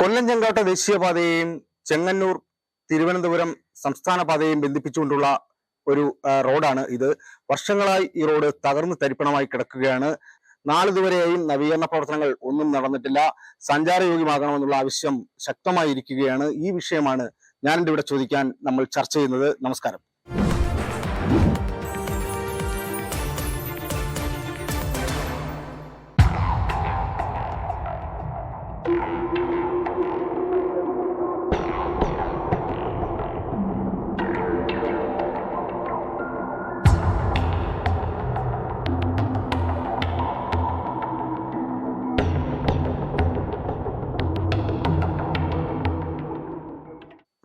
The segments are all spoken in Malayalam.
കൊല്ലം ചെങ്കോട്ട ദേശീയപാതയെയും ചെങ്ങന്നൂർ തിരുവനന്തപുരം സംസ്ഥാന പാതയെയും ബന്ധിപ്പിച്ചുകൊണ്ടുള്ള ഒരു റോഡാണ് ഇത്. വർഷങ്ങളായി ഈ റോഡ് തകർന്നു തരിപ്പണമായി കിടക്കുകയാണ്. നാളിതുവരെയും നവീകരണ പ്രവർത്തനങ്ങൾ ഒന്നും നടന്നിട്ടില്ല. സഞ്ചാരയോഗ്യമാകണമെന്നുള്ള ആവശ്യം ശക്തമായിരിക്കുകയാണ്. ഈ വിഷയമാണ് ഞാനിവിടെ ഇവിടെ ചോദിക്കാൻ നമ്മൾ ചർച്ച ചെയ്യുന്നത്. നമസ്കാരം.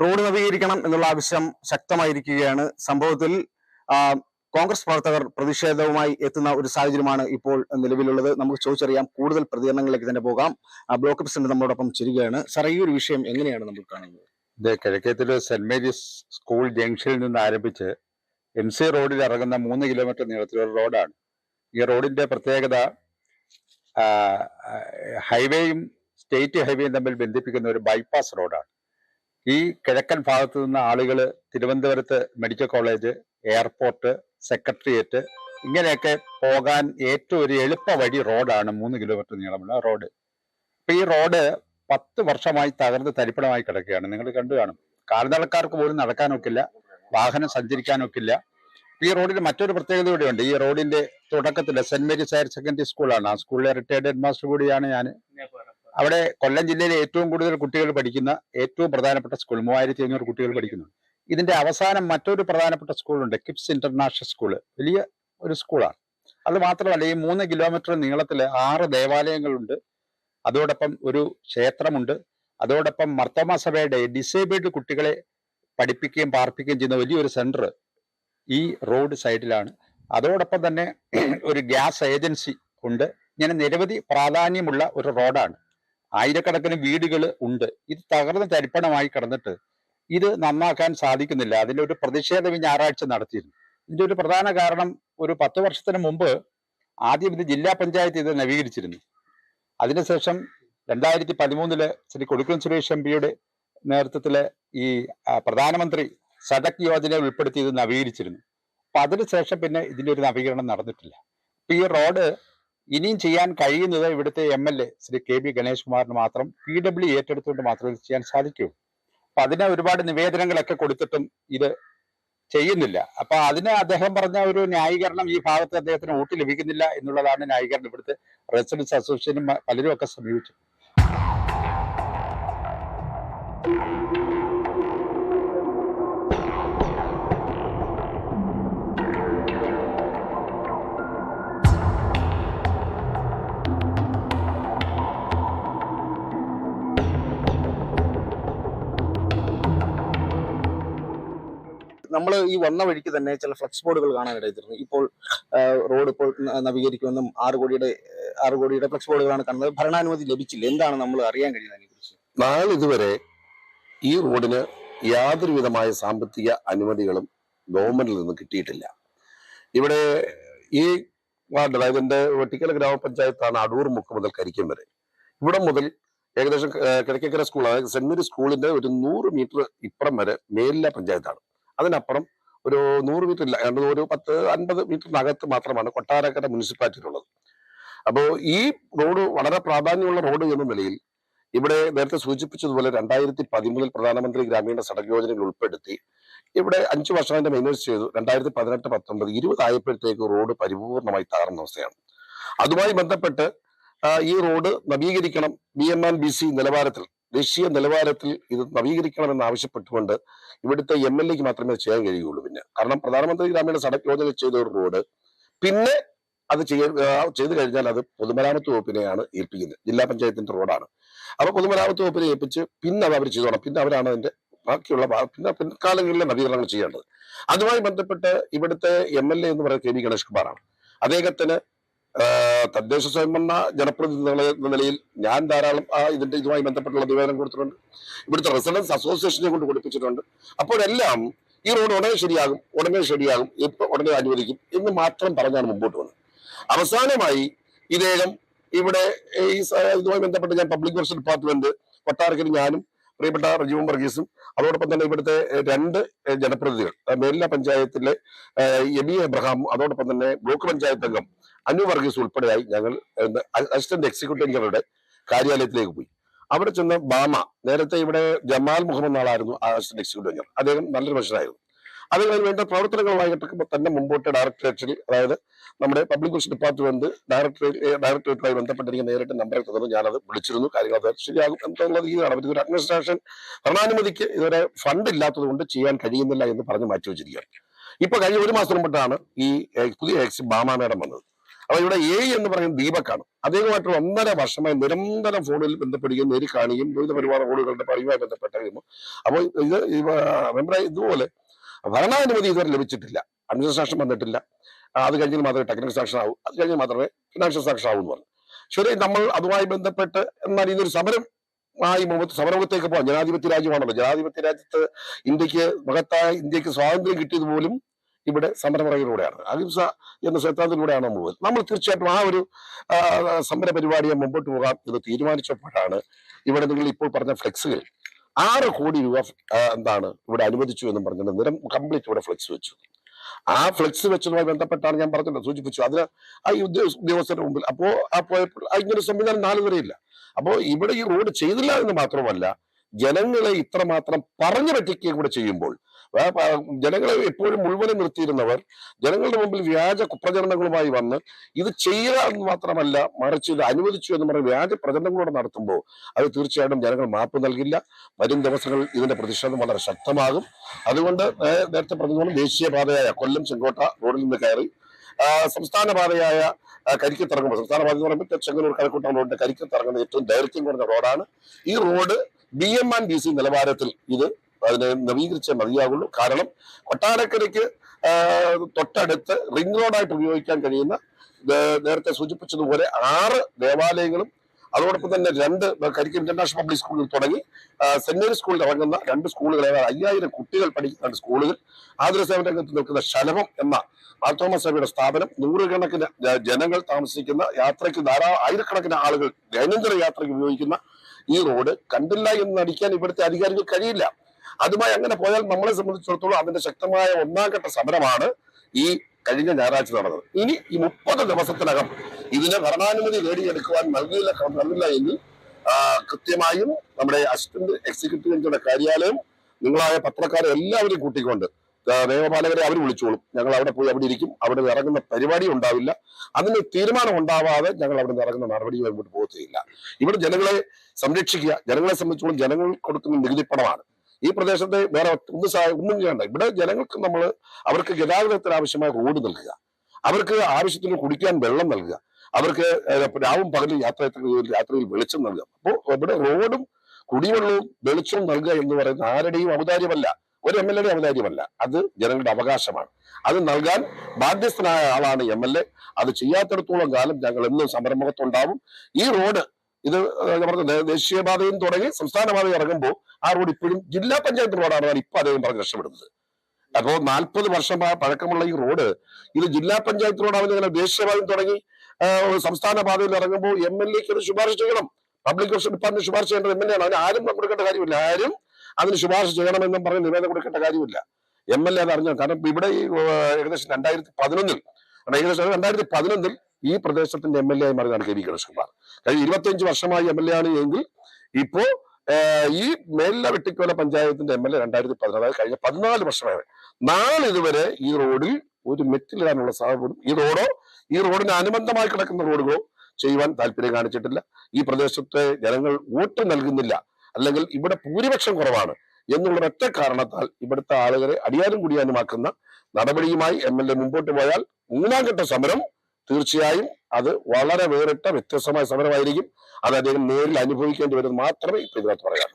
റോഡ് നവീകരിക്കണം എന്നുള്ള ആവശ്യം ശക്തമായിരിക്കുകയാണ്. സംഭവത്തിൽ കോൺഗ്രസ് പ്രവർത്തകർ പ്രതിഷേധവുമായി എത്തുന്ന ഒരു സാഹചര്യമാണ് ഇപ്പോൾ നിലവിലുള്ളത്. നമുക്ക് ചോദിച്ചറിയാം. കൂടുതൽ പ്രതികരണങ്ങളിലേക്ക് തന്നെ പോകാം. ബ്ലോക്ക് പ്രസിഡന്റ് നമ്മളോടൊപ്പം ചേരുകയാണ്. സാർ, ഈ ഒരു വിഷയം എങ്ങനെയാണ് നമ്മൾ കാണുന്നത്? ഇത് കിഴക്കേത്തിലെ സെന്റ് മേരീസ് സ്കൂൾ ജംഗ്ഷനിൽ നിന്ന് ആരംഭിച്ച് MC റോഡിൽ ഇറങ്ങുന്ന 3 കിലോമീറ്റർ നീളത്തിലുള്ള റോഡാണ്. ഈ റോഡിന്റെ പ്രത്യേകത ഹൈവേയും സ്റ്റേറ്റ് ഹൈവേയും തമ്മിൽ ബന്ധിപ്പിക്കുന്ന ഒരു ബൈപ്പാസ് റോഡാണ്. ഈ കിഴക്കൻ ഭാഗത്തു നിന്ന് ആളുകൾ തിരുവനന്തപുരത്ത് മെഡിക്കൽ കോളേജ്, എയർപോർട്ട്, സെക്രട്ടേറിയറ്റ് ഇങ്ങനെയൊക്കെ പോകാൻ ഏറ്റവും ഒരു എളുപ്പ വഴി റോഡാണ് 3 കിലോമീറ്റർ നീളമുള്ള റോഡ്. അപ്പൊ ഈ റോഡ് 10 വർഷമായി തകർന്ന് തരിപ്പണമായി കിടക്കുകയാണ്. നിങ്ങൾ കണ്ടു കാണും. കാൽനടക്കാർക്ക് പോലും നടക്കാനൊക്കില്ല, വാഹനം സഞ്ചരിക്കാനൊക്കില്ല. ഈ റോഡിന് മറ്റൊരു പ്രത്യേകത കൂടിയുണ്ട്. ഈ റോഡിന്റെ തുടക്കത്തിൽ സെന്റ് മേരീസ് ഹയർ സെക്കൻഡറി സ്കൂളാണ്. ആ സ്കൂളിലെ റിട്ടയർഡ് ഹെഡ് മാസ്റ്റർ കൂടിയാണ് ഞാൻ. അവിടെ കൊല്ലം ജില്ലയിലെ ഏറ്റവും കൂടുതൽ കുട്ടികൾ പഠിക്കുന്ന ഏറ്റവും പ്രധാനപ്പെട്ട സ്കൂൾ, 3500 കുട്ടികൾ പഠിക്കുന്നു. ഇതിന്റെ അവസാനം മറ്റൊരു പ്രധാനപ്പെട്ട സ്കൂളുണ്ട്, കിപ്സ് ഇന്റർനാഷണൽ സ്കൂള്. വലിയ ഒരു സ്കൂളാണ്. അത് മാത്രമല്ല, ഈ 3 കിലോമീറ്റർ നീളത്തില് 6 ദേവാലയങ്ങളുണ്ട്. അതോടൊപ്പം ഒരു ക്ഷേത്രമുണ്ട്. അതോടൊപ്പം മർത്തോമാ സഭയുടെ ഡിസേബിൾഡ് കുട്ടികളെ പഠിപ്പിക്കുകയും പാർപ്പിക്കുകയും ചെയ്യുന്ന വലിയൊരു സെന്റർ ഈ റോഡ് സൈഡിലാണ്. അതോടൊപ്പം തന്നെ ഒരു ഗ്യാസ് ഏജൻസി ഉണ്ട്. ഇങ്ങനെ നിരവധി പ്രാധാന്യമുള്ള ഒരു റോഡാണ്. ആയിരക്കണക്കിന് വീടുകൾ ഉണ്ട്. ഇത് തകർന്ന് തരിപ്പണമായി കിടന്നിട്ട് ഇത് നന്നാക്കാൻ സാധിക്കുന്നില്ല. അതിന്റെ ഒരു പ്രതിഷേധം ഈ ഞായറാഴ്ച നടത്തിയിരുന്നു. ഇതിന്റെ ഒരു പ്രധാന കാരണം, ഒരു 10 വർഷത്തിന് മുമ്പ് ആദ്യം ഇത് ജില്ലാ പഞ്ചായത്ത് ഇത് നവീകരിച്ചിരുന്നു. അതിനുശേഷം 2013 ശ്രീ കൊടിക്കുന്നിൽ സുരേഷ് MPയുടെ നേതൃത്വത്തില് ഈ പ്രധാനമന്ത്രി സഡക് യോജന ഉൾപ്പെടുത്തി ഇത് നവീകരിച്ചിരുന്നു. അപ്പൊ അതിനുശേഷം പിന്നെ ഇതിന്റെ ഒരു നവീകരണം നടന്നിട്ടില്ല. അപ്പൊ ഈ റോഡ് ഇനിയും ചെയ്യാൻ കഴിയുന്നത് ഇവിടുത്തെ MLA ശ്രീ KB ഗണേഷ് കുമാറിന് മാത്രം PW ഏറ്റെടുത്തുകൊണ്ട് മാത്രമേ ഇത് ചെയ്യാൻ സാധിക്കൂ. അപ്പൊ അതിന് ഒരുപാട് നിവേദനങ്ങളൊക്കെ കൊടുത്തിട്ടും ഇത് ചെയ്യുന്നില്ല. അപ്പൊ അതിന് അദ്ദേഹം പറഞ്ഞ ഒരു ന്യായീകരണം, ഈ ഭാഗത്ത് അദ്ദേഹത്തിന് വോട്ട് ലഭിക്കുന്നില്ല എന്നുള്ളതാണ് ന്യായീകരണം. ഇവിടുത്തെ റെസിഡൻസ് അസോസിയേഷനും പലരും ഒക്കെ സമീപിച്ചു. നമ്മൾ ഈ വന്ന വഴിക്ക് തന്നെ ചില ഫ്ലക്സ് ബോർഡുകൾ കാണാനിടയായിരുന്നു. ഇപ്പോൾ റോഡ് ഇപ്പോൾ നവീകരിക്കുമെന്നും 6 കോടിയുടെ ഫ്ലക്സ് ബോർഡുകളാണ് കാണുന്നത്. ഭരണാനുമതി ലഭിച്ചില്ല. എന്താണ് നമ്മൾ അറിയാൻ കഴിയുന്നതിനെ കുറിച്ച്? നാളിതുവരെ ഈ റോഡിന് യാതൊരു വിധമായ സാമ്പത്തിക അനുമതികളും ഗവൺമെന്റിൽ നിന്ന് കിട്ടിയിട്ടില്ല. ഇവിടെ ഈ വാർഡ്, അതായത് എന്റെ വെട്ടിക്കൽ ഗ്രാമപഞ്ചായത്താണ് അടൂർ മുക്ക് മുതൽ കരിക്കം വരെ. ഇവിടെ മുതൽ ഏകദേശം കിഴക്കേക്കര സ്കൂൾ, അതായത് സെന്റ് മേരീസ് സ്കൂളിന്റെ ഒരു 100 മീറ്റർ ഇപ്പുറം വരെ മേലില പഞ്ചായത്താണ്. അതിനപ്പുറം ഒരു 100 മീറ്റർ ഇല്ല, ഒരു 10-50 മീറ്ററിനകത്ത് മാത്രമാണ് കൊട്ടാരക്കര മുനിസിപ്പാലിറ്റിയിലുള്ളത്. അപ്പോൾ ഈ റോഡ് വളരെ പ്രാധാന്യമുള്ള റോഡ് എന്ന നിലയിൽ ഇവിടെ നേരത്തെ സൂചിപ്പിച്ചതുപോലെ 2013 പ്രധാനമന്ത്രി ഗ്രാമീണ സഡക് യോജനയിൽ ഉൾപ്പെടുത്തി ഇവിടെ 5 വർഷം അതിന്റെ മെയിൻറ്റെയിൻസ് ചെയ്തു. 2018, 19, 20 ആയപ്പോഴത്തേക്ക് റോഡ് പരിപൂർണമായി തകർന്ന അവസ്ഥയാണ്. അതുമായി ബന്ധപ്പെട്ട് ഈ റോഡ് നവീകരിക്കണം, BMNBC നിലവാരത്തിൽ, ദേശീയ നിലവാരത്തിൽ ഇത് നവീകരിക്കണമെന്ന് ആവശ്യപ്പെട്ടുകൊണ്ട് ഇവിടുത്തെ MLAക്ക് മാത്രമേ അത് ചെയ്യാൻ കഴിയുള്ളൂ. പിന്നെ കാരണം പ്രധാനമന്ത്രി ഗ്രാമീണ സഡക് യോജന ചെയ്ത ഒരു റോഡ് പിന്നെ അത് ചെയ്തു കഴിഞ്ഞാൽ അത് പൊതുമരാമത്ത് വകുപ്പിനെയാണ് ഏൽപ്പിക്കുന്നത്. ജില്ലാ പഞ്ചായത്തിന്റെ റോഡാണ്. അപ്പൊ പൊതുമരാമത്ത് വകുപ്പിനെ ഏൽപ്പിച്ച് പിന്നെ അത് അവർ ചെയ്തോണം. പിന്നെ അവരാണ് അതിന്റെ ബാക്കിയുള്ള പിൻകാലങ്ങളിലെ നവീകരണങ്ങൾ ചെയ്യേണ്ടത്. അതുമായി ബന്ധപ്പെട്ട് ഇവിടുത്തെ MLA എന്ന് പറയുന്നത് KB ഗണേഷ് കുമാറാണ്. അദ്ദേഹത്തിന് തദ്ദേശ സ്വയംഭരണ ജനപ്രതിനിധികൾ എന്ന നിലയിൽ ഞാൻ ധാരാളം ഇതുമായി ബന്ധപ്പെട്ടുള്ള നിവേദനം കൊടുത്തിട്ടുണ്ട്. ഇവിടുത്തെ റെസിഡൻസ് അസോസിയേഷനെ കൊണ്ട് കൊടുപ്പിച്ചിട്ടുണ്ട്. അപ്പോഴെല്ലാം ഈ റോഡ് ഉടനെ ശരിയാകും, ഉടനെ അനുവദിക്കും എന്ന് മാത്രം പറഞ്ഞാണ് മുമ്പോട്ട് വന്നത്. അവസാനമായി ഇദ്ദേഹം ഇവിടെ ഈ ഇതുമായി ബന്ധപ്പെട്ട് ഞാൻ പബ്ലിക് വർക്ക്സ് ഡിപ്പാർട്ട്മെന്റ് കൊട്ടാരക്കര ഞാനും പ്രിയപ്പെട്ട റജീവും വർഗീസും അതോടൊപ്പം തന്നെ ഇവിടുത്തെ 2 ജനപ്രതിനിധികൾ മേലില പഞ്ചായത്തിലെ എബി എബ്രഹാമും അതോടൊപ്പം തന്നെ ബ്ലോക്ക് പഞ്ചായത്ത് അംഗം അനു വർഗീസ് ഉൾപ്പെടെയായി ഞങ്ങൾ അസിസ്റ്റന്റ് എക്സിക്യൂട്ടീവ് എഞ്ചിനീയറുടെ കാര്യാലയത്തിലേക്ക് പോയി. അവിടെ ചെന്ന് ബാമ, നേരത്തെ ഇവിടെ ജമാൽ മുഹമ്മദ് നാളായിരുന്നു അസിസ്റ്റന്റ് എക്സിക്യൂട്ടീവ് എഞ്ചിനീയർ, അദ്ദേഹം നല്ലൊരു മനുഷ്യനായിരുന്നു. അതിന് വേണ്ട പ്രവർത്തനങ്ങളുമായിട്ട് തന്നെ മുമ്പോട്ട് ഡയറക്ടറേറ്റിൽ, അതായത് നമ്മുടെ പബ്ലിക് വെൽഫെയർ ഡിപ്പാർട്ട്മെന്റ് ഡയറക്ടറേറ്റുമായി ബന്ധപ്പെട്ടിരിക്കുന്ന നേരിട്ട് നമ്പറിൽ തന്നു. ഞാനത് വിളിച്ചിരുന്നു. കാര്യങ്ങൾ ശരിയാകും എന്നുള്ള രീതിയിലാണ്. ഇതൊരു അഡ്മിനിസ്ട്രേഷൻ ഭരണാനുമതിക്ക് ഇതുവരെ ഫണ്ട് ഇല്ലാത്തത് കൊണ്ട് ചെയ്യാൻ കഴിയുന്നില്ല എന്ന് പറഞ്ഞ് മാറ്റിവെച്ചിരിക്കുകയാണ്. ഇപ്പൊ കഴിഞ്ഞ 1 മാസം മുമ്പിട്ടാണ് ഈ പുതിയ ബാമ മേഡം വന്നത്. അപ്പൊ ഇവിടെ എന്ന് പറയുന്ന ദീപക്കാണ്. അദ്ദേഹമായിട്ട് 1.5 വർഷമായി നിരന്തരം ഫോണിൽ ബന്ധപ്പെടുകയും നേരി കാണുകയും വിവിധ പരിപാടി റോഡുകളുടെ പണിയുമായി ബന്ധപ്പെട്ടിരുന്നു. അപ്പോൾ ഇത് മെമ്പറായി ഇതുപോലെ ഭരണാനുമതി ഇതുവരെ ലഭിച്ചിട്ടില്ല, അഡ്മിനിസ്ട്രേഷൻ വന്നിട്ടില്ല. അത് കഴിഞ്ഞാൽ മാത്രമേ ടെക്നിക്കൽ സാക്ഷൻ ആവൂ, അത് കഴിഞ്ഞാൽ മാത്രമേ ഫിനാൻഷ്യൽ സാക്ഷൻ ആവൂ എന്ന് പറഞ്ഞു. ശരി, നമ്മൾ അതുമായി ബന്ധപ്പെട്ട് എന്നാൽ ഇതൊരു സമരമുഖത്തേക്ക് പോകാം. ജനാധിപത്യ രാജ്യമാണല്ലോ. ജനാധിപത്യ രാജ്യത്ത് ഇന്ത്യക്ക് സ്വാതന്ത്ര്യം കിട്ടിയത് പോലും ഇവിടെ സമരമുറയിലൂടെയാണ്, അഹിംസ എന്ന സിദ്ധാന്തത്തിലൂടെയാണ് നമ്മൾ തീർച്ചയായിട്ടും ആ ഒരു സമര പരിപാടിയെ മുമ്പോട്ട് പോകാൻ ഇത് തീരുമാനിച്ചപ്പോഴാണ് ഇവിടെ നിങ്ങൾ ഇപ്പോൾ പറഞ്ഞ ഫ്ലെക്സുകൾ 6 കോടി രൂപ ഇവിടെ അനുവദിച്ചു എന്നും പറഞ്ഞിട്ട് കംപ്ലീറ്റ് ഇവിടെ ഫ്ലെക്സ് വെച്ചു. ആ ഫ്ലെക്സ് വെച്ചതുമായി ബന്ധപ്പെട്ടാണ് ഞാൻ പറഞ്ഞത്, സൂചിപ്പിച്ചു. അതിന് ആ ഉദ്യോഗസ്ഥരുടെ മുമ്പിൽ പോയപ്പോൾ ഇങ്ങനെ സംവിധാനം 4 വരെയില്ല. അപ്പോ ഇവിടെ ഈ റോഡ് ചെയ്തില്ല എന്ന് മാത്രമല്ല, ജനങ്ങളെ ഇത്രമാത്രം പറഞ്ഞു പറ്റിക്കുകയും കൂടെ ചെയ്യുമ്പോൾ, ജനങ്ങളെ എപ്പോഴും മുഴുവനും നിർത്തിയിരുന്നവർ ജനങ്ങളുടെ മുമ്പിൽ വ്യാജ കുപ്രചരണങ്ങളുമായി വന്ന് ഇത് ചെയ്യുക എന്ന് മാത്രമല്ല, മറിച്ച് ഇത് അനുവദിച്ചു എന്ന് പറഞ്ഞ് വ്യാജ പ്രചരണങ്ങളോടെ നടത്തുമ്പോൾ അത് തീർച്ചയായിട്ടും ജനങ്ങൾ മാപ്പ് നൽകില്ല. വരും ദിവസങ്ങളിൽ ഇതിന്റെ പ്രതിഷേധം വളരെ ശക്തമാകും. അതുകൊണ്ട് നേരത്തെ പറഞ്ഞതുപോലെ ദേശീയപാതയായ കൊല്ലം ചെങ്കോട്ട റോഡിൽ നിന്ന് കയറി സംസ്ഥാന പാതയായ കരിക്കത്തിറങ്ങുമ്പോൾ, സംസ്ഥാന പാത എന്ന് പറയുമ്പോൾ ചെങ്ങന്നൂർ കഴക്കൂട്ടം റോഡിന്റെ കരിക്കത്തിറങ്ങുന്ന ഏറ്റവും ദൈർഘ്യം കുറഞ്ഞ റോഡാണ് ഈ റോഡ്. BM&BC നിലവാരത്തിൽ അതിനെ നവീകരിച്ചേ മതിയാകുള്ളൂ. കാരണം കൊട്ടാരക്കരയ്ക്ക് തൊട്ടടുത്ത് റിംഗ് റോഡായിട്ട് ഉപയോഗിക്കാൻ കഴിയുന്ന, നേരത്തെ സൂചിപ്പിച്ചതുപോലെ 6 ദേവാലയങ്ങളും അതോടൊപ്പം തന്നെ 2 കരിക്കം ഇന്റർനാഷണൽ പബ്ലിക് സ്കൂളിൽ തുടങ്ങി സെന്റ് മേരീസ് സ്കൂളിൽ ഇറങ്ങുന്ന 2 സ്കൂളുകൾ, 5000 കുട്ടികൾ പഠിക്കുന്ന 2 സ്കൂളുകൾ, ആതുരസേവന രംഗത്ത് നിൽക്കുന്ന ശലഭം എന്ന മാർത്തോമാ സഭയുടെ സ്ഥാപനം, 100 കണക്കിന് ജനങ്ങൾ താമസിക്കുന്ന, യാത്രയ്ക്ക് ആയിരക്കണക്കിന് ആളുകൾ ദൈനംദിന യാത്രയ്ക്ക് ഉപയോഗിക്കുന്ന ഈ റോഡ് കണ്ടില്ല എന്ന് നടിക്കാൻ ഇവിടുത്തെ അധികാരികൾ കഴിയില്ല. അതുമായി അങ്ങനെ പോയാൽ നമ്മളെ സംബന്ധിച്ചിടത്തോളം അതിന്റെ ശക്തമായ 1ാം ഘട്ട സമരമാണ് ഈ കഴിഞ്ഞ ഞായറാഴ്ച നടന്നത്. ഇനി ഈ 30 ദിവസത്തിനകം ഇതിന് ഭരണാനുമതി നേടിയെടുക്കുവാൻ നൽകില്ല എങ്കിൽ കൃത്യമായും നമ്മുടെ അസിസ്റ്റന്റ് എക്സിക്യൂട്ടീവ് എഞ്ചിനീയറുടെ കാര്യാലയം, നിങ്ങളായ പത്രക്കാരെ എല്ലാവരും കൂട്ടിക്കൊണ്ട് നിയമപാലകരെ അവർ വിളിച്ചോളും. ഞങ്ങൾ അവിടെ പോയി അവിടെ ഇരിക്കും. അവിടെ ഇറങ്ങുന്ന പരിപാടി ഉണ്ടാവില്ല. അതിന് തീരുമാനം ഉണ്ടാവാതെ ഞങ്ങൾ അവിടെ നിന്ന് ഇറങ്ങുന്ന നടപടികൾ മുമ്പോട്ട് പോകത്തില്ല. ഇവിടെ ജനങ്ങളെ സംരക്ഷിക്കുക. ജനങ്ങളെ സംബന്ധിച്ചോളം ജനങ്ങൾ കൊടുക്കുന്ന നികുതിപ്പണമാണ്. ഈ പ്രദേശത്തെ വേറെ ഒന്നും ചെയ്യണ്ട. ഇവിടെ ജനങ്ങൾക്ക് അവർക്ക് ഗതാഗതത്തിന് ആവശ്യമായ റോഡ് നൽകുക, അവർക്ക് ആവശ്യത്തിന് കുടിക്കാൻ വെള്ളം നൽകുക, അവർക്ക് രാവും പകലും യാത്രയിൽ വെളിച്ചം നൽകുക. അപ്പോൾ ഇവിടെ റോഡും കുടിവെള്ളവും വെളിച്ചവും നൽകുക എന്ന് പറയുന്ന ആരുടെയും ഔദാര്യമല്ല, ഒരു MLA ഔദാര്യമല്ല, അത് ജനങ്ങളുടെ അവകാശമാണ്. അത് നൽകാൻ ബാധ്യസ്ഥനായ ആളാണ് MLA. അത് ചെയ്യാത്തിടത്തോളം കാലം ഞങ്ങൾ എന്നും സമരമുഖത്തുണ്ടാവും. ഈ റോഡ് ദേശീയപാതയിൽ തുടങ്ങി സംസ്ഥാന പാതയിൽ ഇറങ്ങുമ്പോൾ ആ റോഡ് ഇപ്പോഴും ജില്ലാ പഞ്ചായത്ത് റോഡാണ് ഇപ്പൊ അദ്ദേഹം പറഞ്ഞ് രക്ഷപ്പെടുന്നത്. അപ്പോ 40 വർഷം പഴക്കമുള്ള ഈ റോഡ് ഇത് ജില്ലാ പഞ്ചായത്ത് റോഡാവുന്ന ദേശീയപാതയിൽ തുടങ്ങി സംസ്ഥാന പാതയിൽ ഇറങ്ങുമ്പോൾ MLAക്ക് ഒരു ശുപാർശ ചെയ്യണം. പബ്ലിക് വെൽഫെയർ ഡിപ്പാർട്ട്മെന്റ് ശുപാർശ ചെയ്യേണ്ടത് MLA ആണ്. അതിന് ആരും കൊടുക്കേണ്ട കാര്യമില്ല. ആരും അതിന് ശുപാർശ ചെയ്യണമെന്നും പറഞ്ഞ് നിവേദനം കൊടുക്കേണ്ട കാര്യമില്ല. MLA അത് അറിഞ്ഞു. കാരണം ഇവിടെ ഏകദേശം 2011 ഈ പ്രദേശത്തിന്റെ MLA ആയി മാറിയതാണ് KV ഗണേഷ്കുമാർ. കഴിഞ്ഞ 25 വർഷമായി MLA ആണ് എങ്കിൽ ഇപ്പോ ഈ മേലില വെട്ടിക്കോല പഞ്ചായത്തിന്റെ MLA 2014, അതായത് കഴിഞ്ഞ 14 വർഷമായി നാളിതുവരെ ഈ റോഡിൽ ഒരു മെറ്റിലിടാനുള്ള സാഹചര്യം ഈ റോഡിന് അനുബന്ധമായി കിടക്കുന്ന റോഡുകളോ ചെയ്യുവാൻ താല്പര്യം കാണിച്ചിട്ടില്ല. ഈ പ്രദേശത്തെ ജനങ്ങൾ വോട്ട് നൽകുന്നില്ല, അല്ലെങ്കിൽ ഇവിടെ ഭൂരിപക്ഷം കുറവാണ് എന്നുള്ള ഒറ്റ കാരണത്താൽ ഇവിടുത്തെ ആളുകളെ അടിയാനും കുടിയാനുമാക്കുന്ന നടപടിയുമായി MLA മുമ്പോട്ട് പോയാൽ 3ാം ഘട്ട സമരം തീർച്ചയായും അത് വളരെ വേറിട്ട വ്യത്യസ്തമായ സമരമായിരിക്കും. അത് അദ്ദേഹം നേരിൽ അനുഭവിക്കേണ്ടി വരും മാത്രമേ ഇപ്പൊ ഇതിനകത്ത് പറയാം.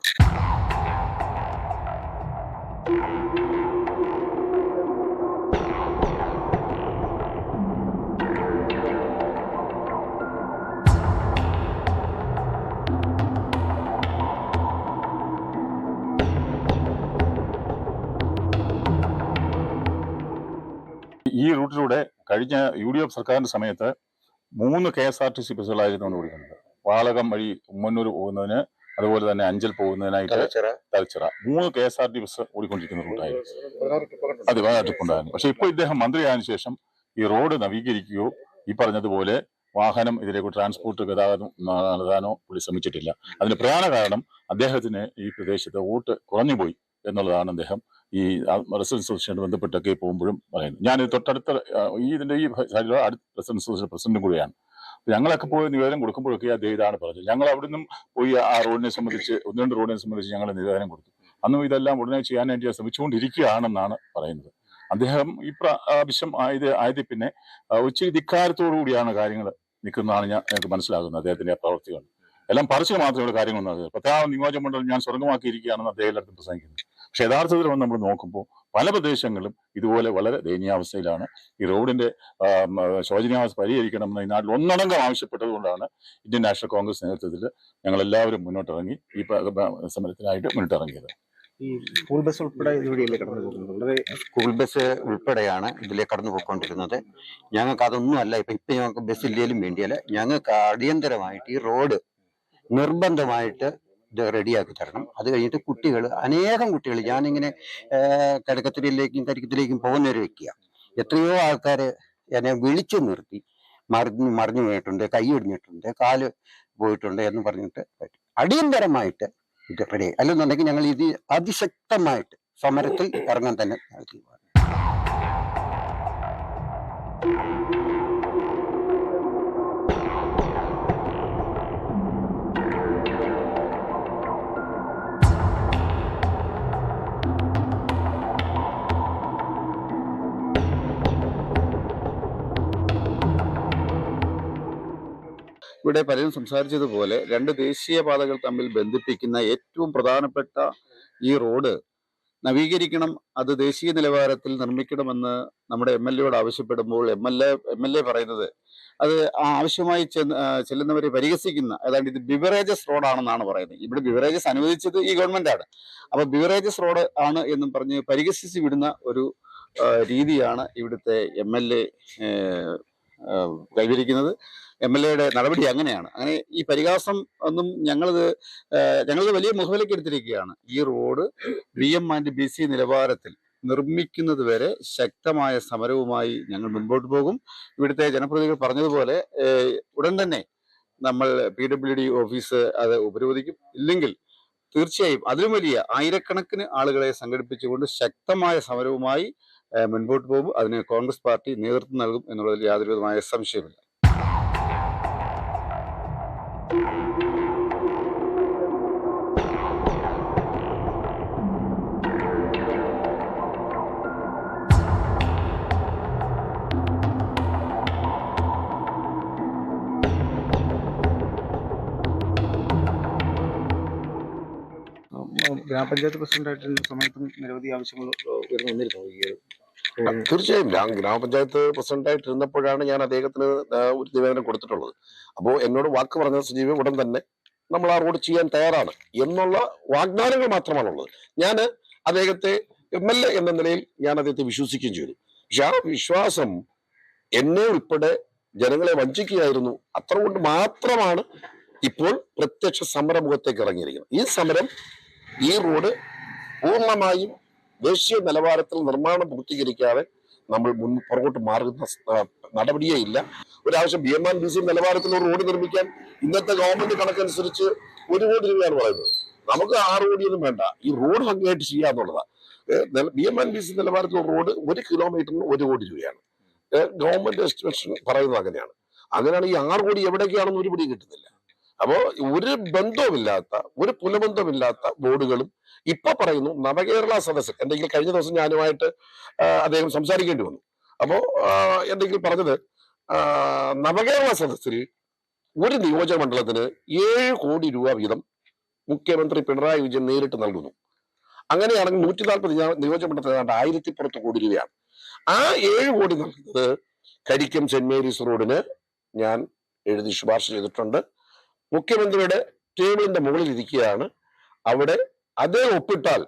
ഈ റൂട്ടിലൂടെ കഴിഞ്ഞ UDF സർക്കാരിന്റെ സമയത്ത് 3 KSRTC ബസ്സുകളായിരുന്നു ഓടിക്കുന്നത്. വാളകം വഴി ഉമ്മന്നൂർ പോകുന്നതിന് അതുപോലെ തന്നെ അഞ്ചൽ പോകുന്നതിനായിട്ട് തലച്ചിറ 3 KSRT ബസ് ഓടിക്കൊണ്ടിരിക്കുന്ന റൂട്ടായിരുന്നു. അത് 16 ട്രിപ്പ് ഉണ്ടായിരുന്നു. പക്ഷെ ഇപ്പോൾ ഇദ്ദേഹം മന്ത്രിയായതിനു ശേഷം ഈ റോഡ് നവീകരിക്കുകയോ ഈ പറഞ്ഞതുപോലെ വാഹനം ഇതിലേക്ക് ട്രാൻസ്പോർട്ട് ഗതാഗതം നടത്താനോ പുള്ളി ശ്രമിച്ചിട്ടില്ല. അതിന് പ്രധാന കാരണം അദ്ദേഹത്തിന് ഈ പ്രദേശത്ത് വോട്ട് കുറഞ്ഞുപോയി എന്നുള്ളതാണ് അദ്ദേഹം ഈ റെസിഡൻസ് അസോസിയേഷനുമായി ബന്ധപ്പെട്ടൊക്കെ പോകുമ്പോഴും പറയുന്നത്. ഞാൻ തൊട്ടടുത്ത ഇതിന്റെ ഈ റെസിഡൻസ് അസോസിയേഷൻ പ്രസിഡന്റും കൂടിയാണ്. ഞങ്ങളൊക്കെ പോയി നിവേദനം കൊടുക്കുമ്പോഴൊക്കെ അദ്ദേഹം ഇതാണ് പറഞ്ഞത്. ഞങ്ങൾ അവിടെ നിന്നും പോയി ആ റോഡിനെ സംബന്ധിച്ച് 1-2 റോഡിനെ സംബന്ധിച്ച് ഞങ്ങൾ നിവേദനം കൊടുത്തു. അന്നും ഇതെല്ലാം ഉടനെ ചെയ്യാൻ വേണ്ടി ശ്രമിച്ചുകൊണ്ടിരിക്കുകയാണെന്നാണ് പറയുന്നത്. അദ്ദേഹം ഈ പ്രാവശ്യം ആയതിൽ പിന്നെ ഇച്ചിരി ധിക്കാരത്തോടു കൂടിയാണ് കാര്യങ്ങൾ നിൽക്കുന്നതാണ് ഞങ്ങൾക്ക് മനസ്സിലാകുന്നത്. അദ്ദേഹത്തിന്റെ പ്രവർത്തികൾ എല്ലാം പറച്ചിൽ മാത്രമുള്ള കാര്യങ്ങളൊന്നും അറിയാം. 10ാം നിയോജകമണ്ഡലം ഞാൻ സ്വർഗമാക്കിയിരിക്കുകയാണെന്ന് അദ്ദേഹം എല്ലായിടത്തും പ്രസംഗിക്കുന്നത്. പക്ഷെ യഥാർത്ഥത്തിൽ നമ്മൾ നോക്കുമ്പോൾ പല പ്രദേശങ്ങളും ഇതുപോലെ വളരെ ദയനീയാവസ്ഥയിലാണ്. ഈ റോഡിന്റെ ശോചനീയാവസ്ഥ പരിഹരിക്കണമെന്ന് ഈ നാട്ടിൽ ഒന്നടങ്കം ആവശ്യപ്പെട്ടതുകൊണ്ടാണ് ഇന്ത്യൻ നാഷണൽ കോൺഗ്രസ് നേതൃത്വത്തിൽ ഞങ്ങൾ എല്ലാവരും മുന്നോട്ടിറങ്ങി ഈ സമരത്തിനായിട്ട് മുന്നിട്ടിറങ്ങിയത്. ഈ സ്കൂൾ ബസ് ഉൾപ്പെടെ ഇതിലൂടെയല്ലേ കടന്നു പോകുന്നത്? സ്കൂൾ ബസ് ഉൾപ്പെടെയാണ് ഇതിലേക്ക് കടന്നു പോയിക്കൊണ്ടിരുന്നത്. ഞങ്ങൾക്ക് അതൊന്നും അല്ല. ഇപ്പൊ ഞങ്ങൾക്ക് ബസ് ഇല്ലെങ്കിലും വേണ്ടിയല്ല, ഞങ്ങൾക്ക് അടിയന്തരമായിട്ട് ഈ റോഡ് നിർബന്ധമായിട്ട് ഇത് റെഡിയാക്കി തരണം. അത് കഴിഞ്ഞിട്ട് കുട്ടികൾ, അനേകം കുട്ടികൾ, ഞാനിങ്ങനെ കടക്കത്തിലേക്കും കരിക്കത്തിലേക്കും പോകുന്ന ഒരു വ്യക്തിയാണ്. എത്രയോ ആൾക്കാർ എന്നെ വിളിച്ചു നിർത്തി മറിഞ്ഞു വീണിട്ടുണ്ട്, കൈ ഒടിഞ്ഞിട്ടുണ്ട്, കാല് പോയിട്ടുണ്ട് എന്ന് പറഞ്ഞിട്ട് അടിയന്തരമായിട്ട് ഇത് റെഡി. അല്ലെന്നുണ്ടെങ്കിൽ ഞങ്ങൾ ഇത് അതിശക്തമായിട്ട് സമരത്തിൽ ഇറങ്ങാൻ തന്നെ തീരുമാനം. ഇവിടെ പലരും സംസാരിച്ചതുപോലെ 2 ദേശീയപാതകൾ തമ്മിൽ ബന്ധിപ്പിക്കുന്ന ഏറ്റവും പ്രധാനപ്പെട്ട ഈ റോഡ് നവീകരിക്കണം, അത് ദേശീയ നിലവാരത്തിൽ നിർമ്മിക്കണമെന്ന് നമ്മുടെ MLA ആവശ്യപ്പെടുമ്പോൾ എം എൽ എ പറയുന്നത് അത് ആവശ്യമായി ചെല്ലുന്നവരെ പരിഹസിക്കുന്ന, ഏതാണ്ട് ഇത് ബിവറേജസ് റോഡാണെന്നാണ് പറയുന്നത്. ഇവിടെ ബിവറേജസ് അനുവദിച്ചത് ഈ ഗവൺമെന്റാണ്. അപ്പൊ ബിവറേജസ് റോഡ് ആണ് എന്നും പറഞ്ഞ് പരിഹസിച്ച് വിടുന്ന ഒരു രീതിയാണ് ഇവിടുത്തെ MLA കൈവരിക്കുന്നത്. MLA നടപടി അങ്ങനെയാണ്. അങ്ങനെ ഈ പരിഹാസം ഒന്നും ഞങ്ങളത് വലിയ മുഖവിലേക്ക് എടുത്തിരിക്കുകയാണ്. ഈ റോഡ് BM and BC നിലവാരത്തിൽ നിർമ്മിക്കുന്നത് വരെ ശക്തമായ സമരവുമായി ഞങ്ങൾ മുൻപോട്ട് പോകും. ഇവിടുത്തെ ജനപ്രതിനിധികൾ പറഞ്ഞതുപോലെ ഉടൻ തന്നെ നമ്മൾ PWD ഓഫീസ് അത് ഉപരോധിക്കും. ഇല്ലെങ്കിൽ തീർച്ചയായും അതിലും വലിയ ആയിരക്കണക്കിന് ആളുകളെ സംഘടിപ്പിച്ചുകൊണ്ട് ശക്തമായ സമരവുമായി മുൻപോട്ട് പോകും. അതിന് കോൺഗ്രസ് പാർട്ടി നേതൃത്വം നൽകും എന്നുള്ളതിൽ യാതൊരു വിധമായ സംശയമില്ല. ഗ്രാമപഞ്ചായത്ത് പ്രസിഡന്റായിട്ടിരുന്ന സമയത്തും നിരവധി ആവശ്യങ്ങൾ വന്നിരുന്നു. തീർച്ചയായും ഞാൻ ഗ്രാമപഞ്ചായത്ത് പ്രസിഡന്റായിട്ടിരുന്നപ്പോഴാണ് ഞാൻ അദ്ദേഹത്തിന് ഒരു നിവേദനം കൊടുത്തിട്ടുള്ളത്. അപ്പോൾ എന്നോട് വാക്ക് പറഞ്ഞ സജീവ ഉടൻ തന്നെ നമ്മൾ ആ റോഡ് ചെയ്യാൻ തയ്യാറാണ് എന്നുള്ള വാഗ്ദാനങ്ങൾ മാത്രമാണുള്ളത്. ഞാൻ അദ്ദേഹത്തെ MLA എന്ന നിലയിൽ ഞാൻ അദ്ദേഹത്തെ വിശ്വസിക്കുകയും ചെയ്തു. പക്ഷെ ആ വിശ്വാസം എന്നെ ഉൾപ്പെടെ ജനങ്ങളെ വഞ്ചിക്കുകയായിരുന്നു. അത്ര കൊണ്ട് മാത്രമാണ് ഇപ്പോൾ പ്രത്യക്ഷ സമരമുഖത്തേക്ക് ഇറങ്ങിയിരിക്കുന്നത്. ഈ സമരം, ഈ റോഡ് പൂർണ്ണമായും ദേശീയ നിലവാരത്തിൽ നിർമ്മാണം പൂർത്തീകരിക്കാതെ നമ്മൾ പുറകോട്ട് മാറുന്ന നടപടിയേ ഇല്ല. ഒരാവശ്യം BM and BC നിലവാരത്തിൽ ഒരു റോഡ് നിർമ്മിക്കാൻ ഇന്നത്തെ ഗവൺമെന്റ് കണക്കനുസരിച്ച് 1 കോടി രൂപയാണ് പറയുന്നത്. നമുക്ക് 6 കോടിയൊന്നും വേണ്ട, ഈ റോഡ് ഭംഗിയായിട്ട് ചെയ്യാന്നുള്ളതാണ്. BM and BC നിലവാരത്തിൽ ഒരു റോഡ് 1 കിലോമീറ്ററിന് 1 കോടി രൂപയാണ്. ഗവൺമെന്റ് എസ്റ്റിമേഷൻ പറയുന്നത് അങ്ങനെയാണ്. അങ്ങനെയാണ് ഈ 6 കോടി എവിടേക്കാണെന്ന് ഒരു പിടിയും കിട്ടുന്നില്ല. അപ്പോ ഒരു ബന്ധവുമില്ലാത്ത, ഒരു പുനബന്ധമില്ലാത്ത ബോർഡുകളും ഇപ്പൊ പറയുന്നു നവകേരള സദസ്സിൽ. എന്തെങ്കിലും കഴിഞ്ഞ ദിവസം ഞാനുമായിട്ട് അദ്ദേഹം സംസാരിക്കേണ്ടി വന്നു. അപ്പോ എന്തെങ്കിലും പറഞ്ഞത് നവകേരള സദസ്സിൽ ഒരു നിയോജക മണ്ഡലത്തിന് 7 കോടി രൂപ വീതം മുഖ്യമന്ത്രി പിണറായി വിജയൻ നേരിട്ട് നൽകുന്നു. അങ്ങനെയാണെങ്കിൽ 140 നിയോജക മണ്ഡലത്തിൽ 1000 കോടി രൂപയാണ്. ആ 7 കോടി നൽകുന്നത് കരിക്കം സെന്റ് മേരീസ് റോഡിന് ഞാൻ എഴുതി ശുപാർശ ചെയ്തിട്ടുണ്ട്. മുഖ്യമന്ത്രിയുടെ ടേബിളിന്റെ മുകളിൽ ഇരിക്കുകയാണ്. അവിടെ അതേ ഒപ്പിട്ടാൽ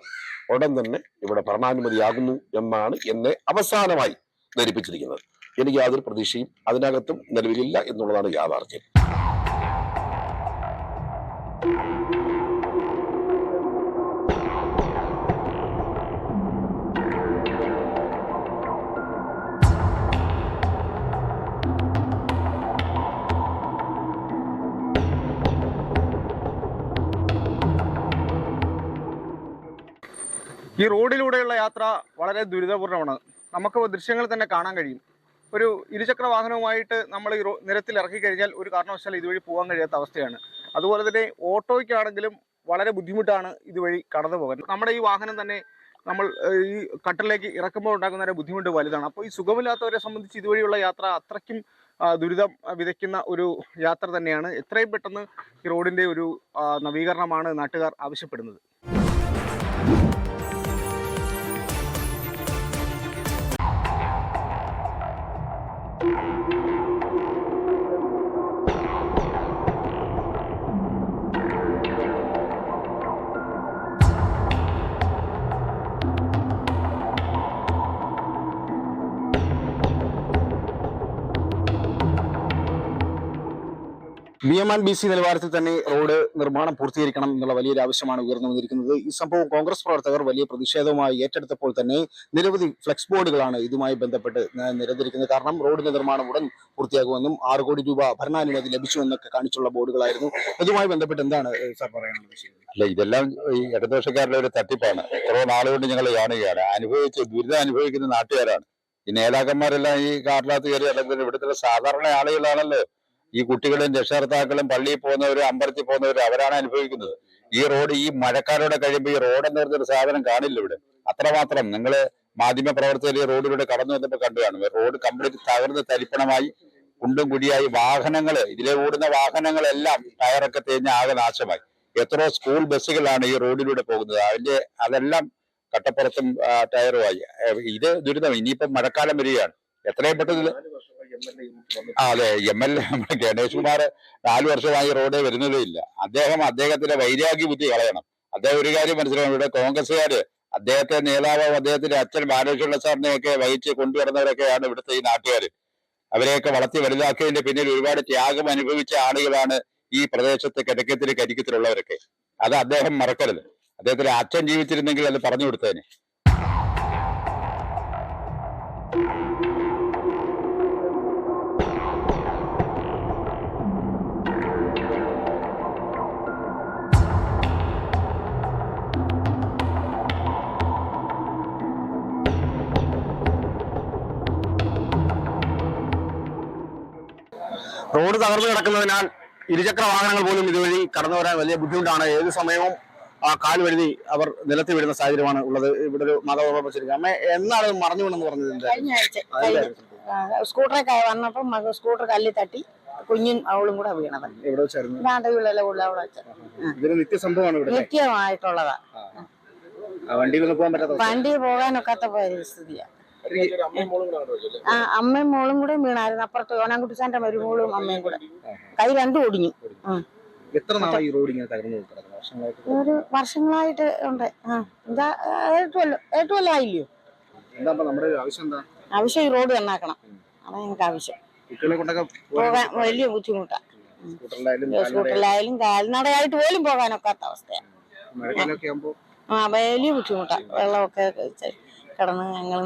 ഉടൻ തന്നെ ഇവിടെ ഭരണാനുമതിയാകുന്നു എന്നാണ് എന്നെ അവസാനമായി ധരിപ്പിച്ചിരിക്കുന്നത്. എനിക്ക് യാതൊരു പ്രതീക്ഷയും അതിനകത്തും നിലവിലില്ല എന്നുള്ളതാണ് യാഥാർത്ഥ്യം. ഈ റോഡിലൂടെയുള്ള യാത്ര വളരെ ദുരിതപൂർണ്ണമാണ്. നമുക്ക് ദൃശ്യങ്ങൾ തന്നെ കാണാൻ കഴിയും. ഒരു ഇരുചക്ര വാഹനവുമായിട്ട് നമ്മൾ ഈ നിരത്തിൽ ഇറക്കി കഴിഞ്ഞാൽ ഒരു കാരണവശാലും ഇതുവഴി പോകാൻ കഴിയാത്ത അവസ്ഥയാണ്. അതുപോലെ തന്നെ ഓട്ടോയ്ക്കാണെങ്കിലും വളരെ ബുദ്ധിമുട്ടാണ് ഇതുവഴി കടന്നു പോകാൻ. നമ്മുടെ ഈ വാഹനം തന്നെ നമ്മൾ ഈ കട്ടറിലേക്ക് ഇറക്കുമ്പോൾ ഉണ്ടാകുന്ന ഒരു ബുദ്ധിമുട്ട് വലുതാണ്. അപ്പോൾ ഈ സുഖമില്ലാത്തവരെ സംബന്ധിച്ച് ഇതുവഴിയുള്ള യാത്ര അത്രയ്ക്കും ദുരിതം വിതയ്ക്കുന്ന ഒരു യാത്ര തന്നെയാണ്. എത്രയും പെട്ടെന്ന് ഈ റോഡിൻ്റെ ഒരു നവീകരണമാണ് നാട്ടുകാർ ആവശ്യപ്പെടുന്നത്. BM&BC നിലവാരത്തിൽ തന്നെ റോഡ് നിർമ്മാണം പൂർത്തീകരിക്കണം എന്നുള്ള വലിയൊരു ആവശ്യമാണ് ഉയർന്നു വന്നിരിക്കുന്നത്. ഈ സംഭവം കോൺഗ്രസ് പ്രവർത്തകർ വലിയ പ്രതിഷേധവുമായി ഏറ്റെടുത്തപ്പോൾ തന്നെ നിരവധി ഫ്ലെക്സ് ബോർഡുകളാണ് ഇതുമായി ബന്ധപ്പെട്ട് നിരന്നിരിക്കുന്നത്. കാരണം റോഡിന്റെ നിർമ്മാണം ഉടൻ പൂർത്തിയാകുമെന്നും 6 കോടി രൂപ ഭരണാനുമതി ലഭിച്ചുവെന്നൊക്കെ കാണിച്ചുള്ള ബോർഡുകളായിരുന്നു. ഇതുമായി ബന്ധപ്പെട്ട് എന്താണ് സാർ പറയാനുള്ള വിഷയം? അല്ല, ഇതെല്ലാം ഈ ഇടതുപക്ഷക്കാരുടെ ഒരു തട്ടിപ്പാണ്. കുറേ നാളുകൊണ്ട് ഞങ്ങൾ കാണുകയാണ്. ദുരിതം അനുഭവിക്കുന്ന നാട്ടുകാരാണ്. ഈ നേതാക്കന്മാരെല്ലാം ഈ കാറിനകത്ത് കയറി അല്ലെങ്കിൽ ഇവിടുത്തെ സാധാരണ ആളുകളാണല്ലോ. ഈ കുട്ടികളും രക്ഷകർത്താക്കളും പള്ളിയിൽ പോകുന്നവരും അമ്പലത്തിൽ പോകുന്നവരും അവരാണ് അനുഭവിക്കുന്നത്. ഈ റോഡ് ഈ മഴക്കാലോടെ കഴിയുമ്പോൾ ഈ റോഡ് എന്ന് പറഞ്ഞൊരു സാധനം കാണില്ല ഇവിടെ. അത്രമാത്രം നിങ്ങൾ മാധ്യമ പ്രവർത്തകർ ഈ റോഡിലൂടെ കടന്നു വന്നപ്പോൾ കണ്ടു കാണും. റോഡ് കംപ്ലീറ്റ് തകർന്ന് തരിപ്പണമായി കുണ്ടും കുടിയായി വാഹനങ്ങൾ ഇതിലെ ഓടുന്ന വാഹനങ്ങളെല്ലാം ടയറൊക്കെ തേഞ്ഞ് ആകെ നാശമായി. എത്രയോ സ്കൂൾ ബസ്സുകളാണ് ഈ റോഡിലൂടെ പോകുന്നത്. അതെല്ലാം കട്ടപ്പുറത്തും ടയറുമായി. ഇത് ദുരിതം. ഇനിയിപ്പം മഴക്കാലം വരികയാണ്. എത്രയും പെട്ടെന്ന് അതെ, MLA ഗണേഷ് കുമാർ 4 വർഷമായി റോഡ് വരുന്നതേ ഇല്ല. അദ്ദേഹത്തിന്റെ വൈരാഗ്യ ബുദ്ധി കളയണം. അദ്ദേഹം ഒരു കാര്യം മനസ്സിലാക്കണം. ഇവിടെ കോൺഗ്രസ്സുകാര് അദ്ദേഹത്തെ നേതാവും അദ്ദേഹത്തിന്റെ അച്ഛൻ ബാലകൃഷ്ണ സാറിനെയൊക്കെ വഹിച്ച് കൊണ്ടുവരുന്നവരൊക്കെയാണ് ഇവിടുത്തെ ഈ നാട്ടുകാര്. അവരെയൊക്കെ വളർത്തി വലുതാക്കിയതിന്റെ പിന്നിൽ ഒരുപാട് ത്യാഗം അനുഭവിച്ച ആളുകളാണ് ഈ പ്രദേശത്ത് കരിക്കത്തിലുള്ളവരൊക്കെ. അത് അദ്ദേഹം മറക്കരുത്. അദ്ദേഹത്തിന്റെ അച്ഛൻ ജീവിച്ചിരുന്നെങ്കിൽ അത് പറഞ്ഞു കൊടുത്തതിന്. റോഡ് തകർന്നു കിടക്കുന്നതിനാൽ ഇരുചക്ര വാഹനങ്ങൾ പോലും ഇതുവഴി കടന്നു വരാൻ വലിയ ബുദ്ധിമുട്ടാണ്. ഏത് സമയവും കാൽ വഴുതി അവർ നിലത്ത് വീഴുന്ന സാഹചര്യമാണ് ഉള്ളത്. ഇവിടെ ഒരു മാതാവ് വെച്ചിരിക്കുന്നത്. അമ്മ എന്നാണ് മറിഞ്ഞു വീണെന്ന് പറഞ്ഞത്? കഴിഞ്ഞ ആഴ്ച സ്കൂട്ടറൊക്കെ വന്നപ്പം സ്കൂട്ടർ കല്ലിൽ തട്ടി കുഞ്ഞും അവളും കൂടെ വീണത്. എവിടെ വെച്ചായിരുന്നു? അവിടെ വെച്ച നിത്യമായിട്ടുള്ളതാ. വണ്ടി പോകാനൊക്കാത്ത സ്ഥിതിയാ. അമ്മയും മോളും കൂടെ വീണായിരുന്നു. അപ്പുറത്ത് ഓനാൻകുട്ടിച്ചാന്റെ മരുമോളും അമ്മയും കൂടെ കൈ രണ്ടും ഒടിഞ്ഞു. ഒരു വർഷങ്ങളായിട്ട് ഉണ്ട്. 8 കൊല്ലമായില്ലയോ? ആവശ്യം ഈ റോഡ് നന്നാക്കണം. അതാണ് ഞങ്ങൾക്ക് ആവശ്യം. പോകാൻ വലിയ ബുദ്ധിമുട്ടാ. സ്കൂട്ടറിലായാലും കാൽനടയായിട്ട് പോലും പോകാനൊക്കാത്ത അവസ്ഥയാണ്. വലിയ ബുദ്ധിമുട്ടാ. വെള്ളമൊക്കെ കിടന്ന് ഞങ്ങൾ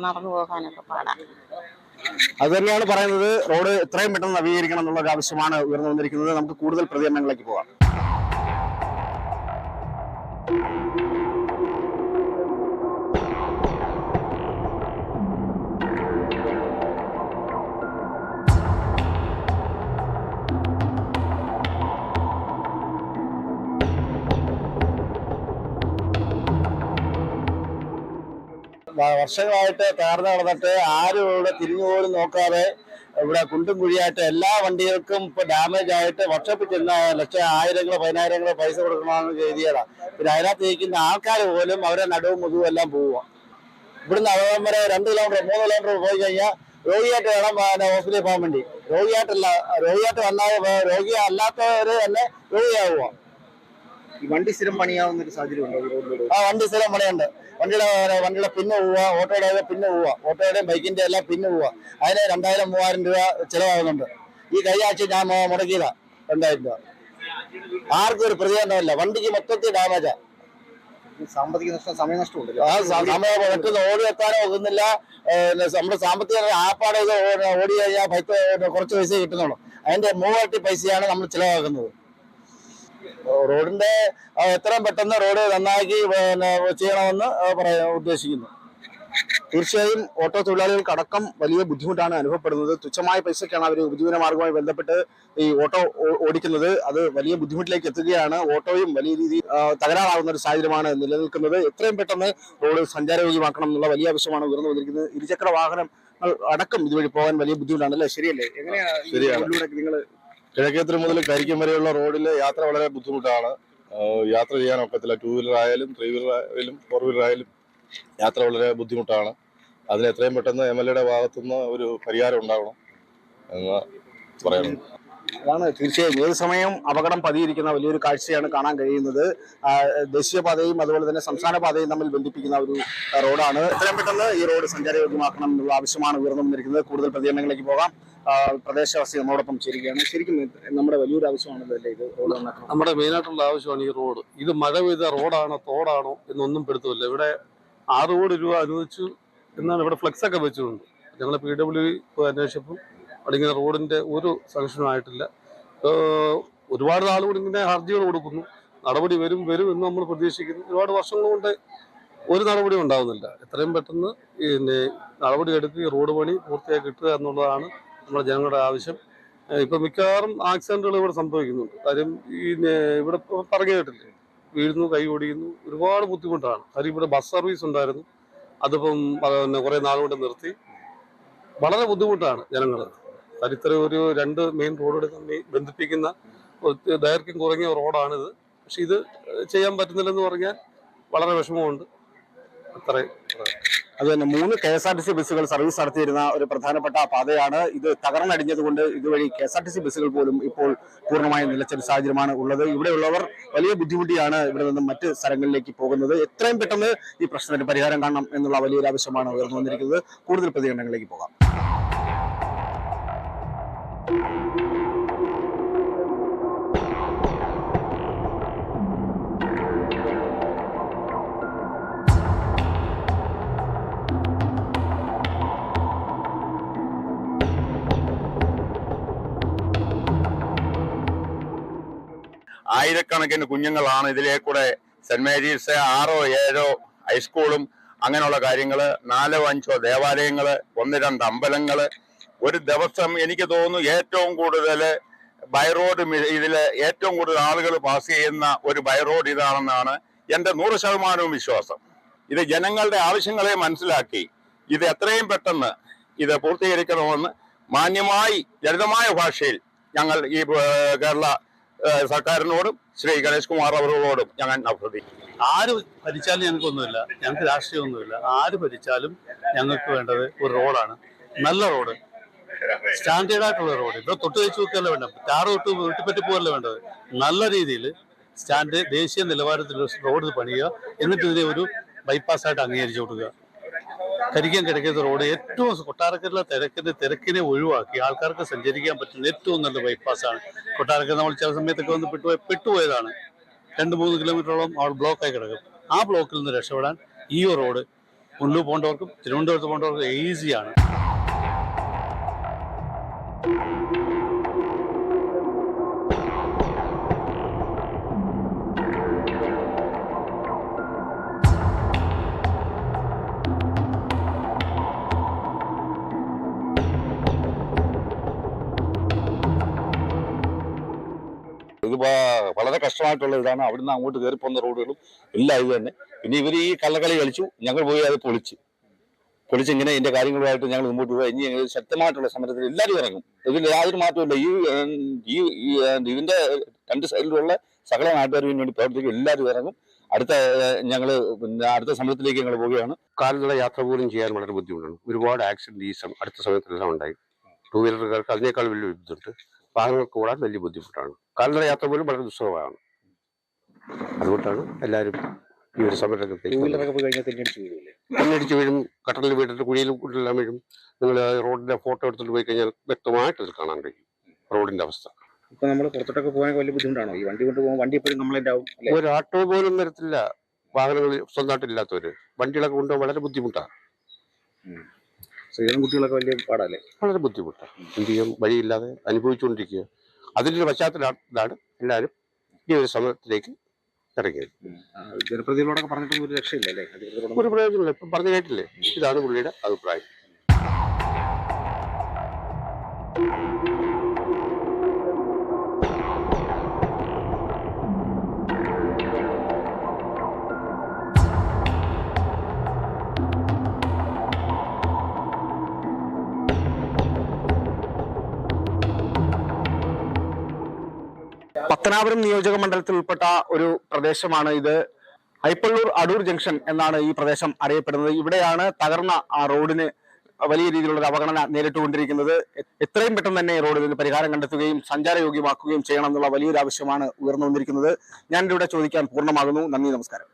നടന്നു പോകാനൊക്കെ പാടാം. അത് തന്നെയാണ് പറയുന്നത്. റോഡ് എത്രയും പെട്ടെന്ന് നവീകരിക്കണം എന്നുള്ള ഒരു ആവശ്യമാണ് ഉയർന്നു വന്നിരിക്കുന്നത്. നമുക്ക് കൂടുതൽ പ്രതികരണങ്ങളിലേക്ക് പോകാം. വർഷങ്ങളായിട്ട് തകർന്നു കിടന്നിട്ട് ആരും ഇവിടെ തിരിഞ്ഞു പോലും നോക്കാതെ ഇവിടെ കുണ്ടും കുഴിയായിട്ട് എല്ലാ വണ്ടികൾക്കും ഇപ്പൊ ഡാമേജ് ആയിട്ട് വർക്ക്ഷോപ്പിൽ ചെന്ന ആയിരങ്ങളോ 10,000 പൈസ കൊടുക്കണമെന്ന് രീതിയാണ്. പിന്നെ അതിനകത്ത് ഇരിക്കുന്ന ആൾക്കാർ പോലും അവരെ നടുവും മുതുവും എല്ലാം പോവുക. ഇവിടുന്ന് അവിടം വരെ 2 കിലോമീറ്റർ 3 കിലോമീറ്റർ പോയി കഴിഞ്ഞാൽ രോഗിയായിട്ട് വേണം ഹോസ്പിറ്റലിൽ പോകാൻ വേണ്ടി. രോഗിയായിട്ട് വന്നാൽ രോഗി അല്ലാത്തവര് തന്നെ രോഗിയാവുക. വണ്ടി സ്ഥിരം പണിയാവുന്ന ഒരു സാഹചര്യം ഉണ്ടോ? വണ്ടി സ്ഥിരം പണിയുണ്ട്. വണ്ടിയുടെ പിന്നെ പോവുക, ഓട്ടോയുടെ പിന്നെ പോവുക, ഓട്ടോയുടെയും ബൈക്കിന്റെ എല്ലാം പിന്നെ പോവുക. അതിന് 2,000-3,000 രൂപ ചിലവാകുന്നുണ്ട്. ഈ കഴിഞ്ഞ ആഴ്ച ഞാൻ മുടക്കിയതാ 2,000 രൂപ. ആർക്കും ഒരു പ്രതികരണമില്ല. വണ്ടിക്ക് മൊത്തത്തിൽ ഡാമേജാ. സാമ്പത്തിക നഷ്ടം, സമയനഷ്ടമുണ്ട്. സമയം മറ്റൊന്ന് ഓടി എത്താനോ ഒക്കുന്നില്ല. നമ്മുടെ സാമ്പത്തിക ആപ്പാടെ ഇത് ഓടി കഴിഞ്ഞാൽ കുറച്ച് പൈസ കിട്ടുന്നുള്ളൂ. അതിന്റെ 3 ഇരട്ടി പൈസയാണ് നമ്മൾ ചിലവാക്കുന്നത്. റോഡിന്റെ എത്രയും പെട്ടെന്ന് റോഡ് നന്നാക്കി ചെയ്യണമെന്ന് പറയാൻ ഉദ്ദേശിക്കുന്നു. തീർച്ചയായും ഓട്ടോ തൊഴിലാളികൾക്കടക്കം വലിയ ബുദ്ധിമുട്ടാണ് അനുഭവപ്പെടുന്നത്. തുച്ഛമായ പൈസയ്ക്കാണ് അവർ ഉപജീവന മാർഗവുമായി ബന്ധപ്പെട്ട് ഈ ഓട്ടോ ഓടിക്കുന്നത്. അത് വലിയ ബുദ്ധിമുട്ടിലേക്ക് എത്തുകയാണ്. ഓട്ടോയും വലിയ രീതിയിൽ തകരാറാവുന്ന ഒരു സാഹചര്യമാണ് നിലനിൽക്കുന്നത്. എത്രയും പെട്ടെന്ന് റോഡ് സഞ്ചാരയോഗ്യമാക്കണം എന്നുള്ള വലിയ ആവശ്യമാണ് ഉയർന്നു വന്നിരിക്കുന്നത്. ഇരുചക്ര വാഹനങ്ങൾ അടക്കം ഇതുവഴി പോകാൻ വലിയ ബുദ്ധിമുട്ടാണ് അല്ലേ? ശരിയല്ലേ? ശരിയാണ്. നിങ്ങൾ കിഴക്കേത്തൂർ മുതൽ കരിക്കം വരെയുള്ള റോഡിൽ യാത്ര വളരെ ബുദ്ധിമുട്ടാണ്. യാത്ര ചെയ്യാൻ ഒക്കത്തില്ല. 2 വീലർ ആയാലും 3 വീലർ ആയാലും 4 വീലർ ആയാലും യാത്ര വളരെ ബുദ്ധിമുട്ടാണ്. അതിന് എത്രയും പെട്ടെന്ന് MLA ഭാഗത്തുനിന്ന് ഒരു പരിഹാരം ഉണ്ടാവണം എന്ന് പറയുന്നു. അതാണ് തീർച്ചയായും ഏത് സമയം അപകടം പതിയിരിക്കുന്ന വലിയൊരു കാഴ്ചയാണ് കാണാൻ കഴിയുന്നത്. ദേശീയപാതയും അതുപോലെ തന്നെ സംസ്ഥാന പാതയും തമ്മിൽ ബന്ധിപ്പിക്കുന്ന ഒരു റോഡാണ്. എത്രയും പെട്ടെന്ന് ഈ റോഡ് സഞ്ചാരയോഗ്യമാക്കണം എന്നുള്ള ആവശ്യമാണ് ഉയർന്നു വന്നിരിക്കുന്നത്. കൂടുതൽ പ്രതികരണങ്ങളിലേക്ക് പോകാം. പ്രദേശവാസി നമ്മോടൊപ്പം ചേരുകയാണ്. ശരിക്കും നമ്മുടെ വലിയൊരു ആവശ്യമാണല്ലേ ഇത് റോഡ് നന്നാക്കണം? നമ്മുടെ മെയിനായിട്ടുള്ള ആവശ്യമാണ് ഈ റോഡ്. ഇത് മഴ പെയ്ത റോഡാണോ തോടാണോ എന്നൊന്നും പെടുത്തില്ല. ഇവിടെ 6 കോടി രൂപ അനുവദിച്ചു എന്നാണ് ഇവിടെ ഫ്ലെക്സ് ഒക്കെ വെച്ചിട്ടുണ്ട്. ഞങ്ങൾ PWD അന്വേഷിച്ചപ്പോൾ അവിടെ റോഡിന്റെ ഒരു സാങ്ഷനും ആയിട്ടില്ല. ഒരുപാട് ആളുകൾ ഇങ്ങനെ ഹർജികൾ കൊടുക്കുന്നു. നടപടി വരും എന്ന് നമ്മൾ പ്രതീക്ഷിക്കുന്നു. ഒരുപാട് വർഷങ്ങൾ കൊണ്ട് ഒരു നടപടി ഉണ്ടാവുന്നില്ല. എത്രയും പെട്ടെന്ന് നടപടി എടുക്കുക, ഈ റോഡ് പണി പൂർത്തിയാക്കി കിട്ടുക എന്നുള്ളതാണ് നമ്മുടെ ജനങ്ങളുടെ ആവശ്യം. ഇപ്പൊ മിക്കവാറും ആക്സിഡന്റുകൾ ഇവിടെ സംഭവിക്കുന്നുണ്ട്. കാര്യം ഇവിടെ പറഞ്ഞു കേട്ടില്ലേ, വീഴുന്നു, കൈ ഓടിക്കുന്നു, ഒരുപാട് ബുദ്ധിമുട്ടാണ്. കാര്യം ഇവിടെ ബസ് സർവീസ് ഉണ്ടായിരുന്നു, അതിപ്പം കുറെ നാളുകൊണ്ട് നിർത്തി. വളരെ ബുദ്ധിമുട്ടാണ് ജനങ്ങൾ. കാര്യം ഇത്രയും ഒരു 2 മെയിൻ റോഡുകൾ തമ്മിൽ ബന്ധിപ്പിക്കുന്ന ദൈർഘ്യം കുറഞ്ഞ റോഡാണിത്. പക്ഷെ ഇത് ചെയ്യാൻ പറ്റുന്നില്ലെന്ന് പറഞ്ഞാൽ വളരെ വിഷമമുണ്ട്. അത്രയും. അത് തന്നെ 3 KSRTC ബസ്സുകൾ സർവീസ് നടത്തിയിരുന്ന ഒരു പ്രധാനപ്പെട്ട പാതയാണ് ഇത്. തകർന്നടിഞ്ഞതുകൊണ്ട് ഇതുവഴി KSRTC ബസ്സുകൾ പോലും ഇപ്പോൾ പൂർണ്ണമായും നിലച്ചൊരു സാഹചര്യമാണ് ഉള്ളത്. ഇവിടെയുള്ളവർ വലിയ ബുദ്ധിമുട്ടിയാണ് ഇവിടെ നിന്നും മറ്റ് സ്ഥലങ്ങളിലേക്ക് പോകുന്നത്. എത്രയും പെട്ടെന്ന് ഈ പ്രശ്നത്തിന് പരിഹാരം കാണണം എന്നുള്ള വലിയൊരു ആവശ്യമാണ് ഉയർന്നു വന്നിരിക്കുന്നത്. കൂടുതൽ പ്രതികരണങ്ങളിലേക്ക് പോകാം. ആയിരക്കണക്കിന് കുഞ്ഞുങ്ങളാണ് ഇതിലേക്കൂടെ സെന്റ് മേരീസ് 6 7 ഹൈസ്കൂളും അങ്ങനെയുള്ള കാര്യങ്ങള്, 4 5 ദേവാലയങ്ങള്, 1 2 അമ്പലങ്ങള്. ഒരു ദിവസം എനിക്ക് തോന്നുന്നു ഏറ്റവും കൂടുതൽ ബൈ റോഡ് ഇതില് ഏറ്റവും കൂടുതൽ ആളുകൾ പാസ് ചെയ്യുന്ന ഒരു ബൈ റോഡ് ഇതാണെന്നാണ് എന്റെ 100% വിശ്വാസം. ഇത് ജനങ്ങളുടെ ആവശ്യങ്ങളെ മനസ്സിലാക്കി ഇത് എത്രയും പെട്ടെന്ന് ഇത് പൂർത്തീകരിക്കണമെന്ന് മാന്യമായി ലളിതമായ ഭാഷയിൽ ഞങ്ങൾ ഈ കേരള സർക്കാരിനോടും ശ്രീ ഗണേഷ് കുമാർ അവരോടും ഞങ്ങൾ അഭ്യർത്ഥിക്കുന്നു. ആര് ഭരിച്ചാലും ഞങ്ങൾക്കൊന്നുമില്ല, ഞങ്ങൾക്ക് രാഷ്ട്രീയമൊന്നുമില്ല. ആര് ഭരിച്ചാലും ഞങ്ങൾക്ക് വേണ്ടത് ഒരു റോഡാണ്, നല്ല റോഡ്, സ്റ്റാൻഡേർഡ് ആയിട്ടുള്ള റോഡ്. ഇവിടെ തൊട്ട് വെച്ച് നോക്കുകയല്ല വേണ്ടത്, ടാറ് തൊട്ട് വീട്ടുപറ്റി പോകല്ല വേണ്ടത്. നല്ല രീതിയിൽ ദേശീയ നിലവാരത്തിലുള്ള റോഡ് പണിയുക, എന്നിട്ട് ഇതിനെ ഒരു ബൈപ്പാസ് ആയിട്ട് അംഗീകരിച്ചു കൊടുക്കുക. കരിക്കാൻ കിടക്കുന്ന റോഡ് ഏറ്റവും കൊട്ടാരക്കരയിലെ തിരക്കിനെ ഒഴിവാക്കി ആൾക്കാർക്ക് സഞ്ചരിക്കാൻ പറ്റുന്ന ഏറ്റവും നല്ല ബൈപ്പാസാണ്. കൊട്ടാരക്കര നമ്മൾ ചില സമയത്തൊക്കെ വന്ന് പെട്ടുപോയതാണ്. 2-3 കിലോമീറ്ററോളം അവിടെ ബ്ലോക്കായി കിടക്കും. ആ ബ്ലോക്കിൽ നിന്ന് രക്ഷപ്പെടാൻ ഈ റോഡ് മുള്ളൂർ പോകേണ്ടവർക്കും തിരുവനന്തപുരത്ത് പോകേണ്ടവർക്കും ഈസിയാണ്. ഇത് വളരെ കഷ്ടമായിട്ടുള്ള ഇതാണ്. അവിടുന്ന് അങ്ങോട്ട് കയറി പോകുന്ന റോഡുകളും എല്ലാം ഇത് തന്നെ. പിന്നെ ഇവർ ഈ കള്ളക്കളി കളിച്ചു, ഞങ്ങൾ പോയി അത് പൊളിച്ചിങ്ങനെ ഇതിന്റെ കാര്യങ്ങളുമായിട്ട് ഞങ്ങൾ മുമ്പോട്ട് പോയി. ഇനി ശക്തമായിട്ടുള്ള സമരത്തിൽ എല്ലാവരും ഇറങ്ങും. ഇതിൽ യാതൊരു മാറ്റമില്ല. ഇതിന്റെ 2 സൈഡിലുള്ള സകല നാട്ടുകാർക്ക് വേണ്ടി പ്രവർത്തിക്കും. എല്ലാവരും ഇറങ്ങും. അടുത്ത സമരത്തിലേക്ക് ഞങ്ങൾ പോവുകയാണ്. കാൽനട യാത്ര പോലും ചെയ്യാൻ വളരെ ബുദ്ധിമുട്ടാണ്. ഒരുപാട് ആക്സിഡന്റ് ഈ അടുത്ത സമയത്തെല്ലാം ഉണ്ടായി. 2 വീലറുകാർക്ക് അതിനേക്കാൾ വലിയ ബുദ്ധിമുട്ട്, വാഹനങ്ങൾക്ക് കൂടാൻ വലിയ ബുദ്ധിമുട്ടാണ്. കാൽനട യാത്ര പോലും വളരെ ദുസ്സഹമാണ്. അതുകൊണ്ടാണ് എല്ലാവരും ഈ ഒരു സമരത്തിൽ തെന്നടിച്ച് വീഴും, കട്ടലിൽ വീട്ടിട്ട് കുഴിയിൽ കൂട്ടിലെല്ലാം വീഴും. നിങ്ങൾ റോഡിന്റെ ഫോട്ടോ എടുത്തിട്ട് പോയി കഴിഞ്ഞാൽ വ്യക്തമായിട്ട് ഇത് കാണാൻ കഴിയും റോഡിന്റെ അവസ്ഥ. ഇപ്പൊ നമ്മൾ പുറത്തോട്ടൊക്കെ പോകാൻ വലിയ ബുദ്ധിമുട്ടാണോ? ഈ വണ്ടി കൊണ്ട് പോകുമ്പോൾ വണ്ടി എപ്പോഴും കംപ്ലൈന്റ് ആവും. ഒരു ഓട്ടോ പോലും വരത്തില്ല. വാഹനങ്ങൾ സ്വന്തമായിട്ടില്ലാത്തവര് വണ്ടികളൊക്കെ കൊണ്ടുപോകാൻ വളരെ ബുദ്ധിമുട്ടാണ്. സ്ത്രീകളും കുട്ടികളൊക്കെ വലിയ പാടല്ലേ? വളരെ ബുദ്ധിമുട്ടാണ്. എന്ത് ചെയ്യും, വഴിയില്ലാതെ അനുഭവിച്ചുകൊണ്ടിരിക്കുക. അതിൻ്റെ ഒരു പശ്ചാത്തലമാണ് എല്ലാവരും ഈ ഒരു സമരത്തിലേക്ക് ഇറങ്ങിയത്. ജനപ്രതിനിധികളോടൊക്കെ പറഞ്ഞിട്ട് ഒരു രക്ഷയില്ല അല്ലേ? ഒരു പ്രയോജനമില്ല. ഇപ്പം പറഞ്ഞു കേട്ടില്ലേ, ഇതാണ് പുള്ളിയുടെ അഭിപ്രായം. പത്തനാപുരം നിയോജക മണ്ഡലത്തിൽ ഉൾപ്പെട്ട ഒരു പ്രദേശമാണ് ഇത്. ഐപ്പള്ളൂർ അടൂർ ജംഗ്ഷൻ എന്നാണ് ഈ പ്രദേശം അറിയപ്പെടുന്നത്. ഇവിടെയാണ് തകർന്ന ആ റോഡിന് വലിയ രീതിയിലുള്ള അവഗണന നേരിട്ടുകൊണ്ടിരിക്കുന്നത്. എത്രയും പെട്ടെന്ന് തന്നെ ഈ റോഡിന് പരിഹാരം കണ്ടെത്തുകയും സഞ്ചാരയോഗ്യമാക്കുകയും ചെയ്യണം എന്നുള്ള വലിയൊരു ആവശ്യമാണ് ഉയർന്നു വന്നിരിക്കുന്നത്. ഞാൻ ഇവിടെ ചോദിക്കാൻ പൂർണ്ണമാകുന്നു. നന്ദി, നമസ്കാരം.